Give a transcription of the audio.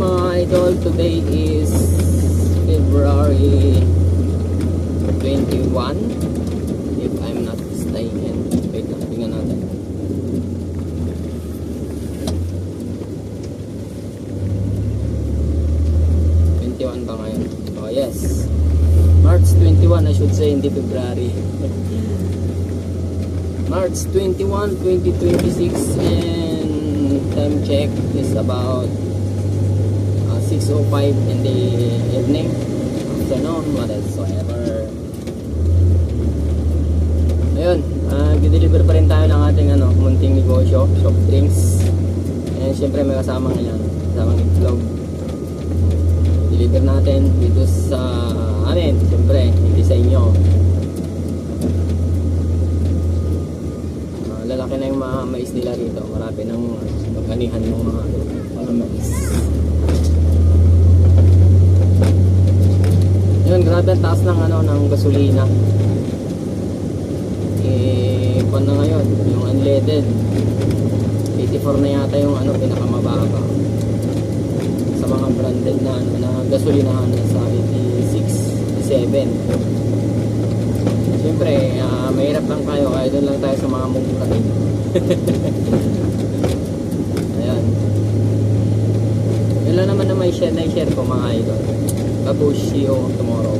mga idol, today is February 21, if I'm not mistaken. Wait lang, tingnan natin. Ba ngayon? Oh yes, March 21 I should say, hindi February. March 21, 2026, and time check is about 6:05 in the evening, afternoon, whatsoever. Ayun, dideliver pa rin tayo ng ating munting negosyo, soft drinks, and syempre may kasama ngayon, kasamang itlog. Deliver natin dito sa amin, siyempre hindi sa inyo. Lalaki na yung mga mais nila rito, marami ng magkanihan ng mga mais. Yun, grabe ang taas ng ng gasolina. Kung na ngayon yung unleaded 84 na yata yung pinakamababa sa mga branded na gasolinahan, sa 86, 87. Siyempre, mahirap lang tayo, kaya doon lang tayo sa mga mura. Ayan. Yun lang naman na may share ko mga idol. Babush, see you tomorrow.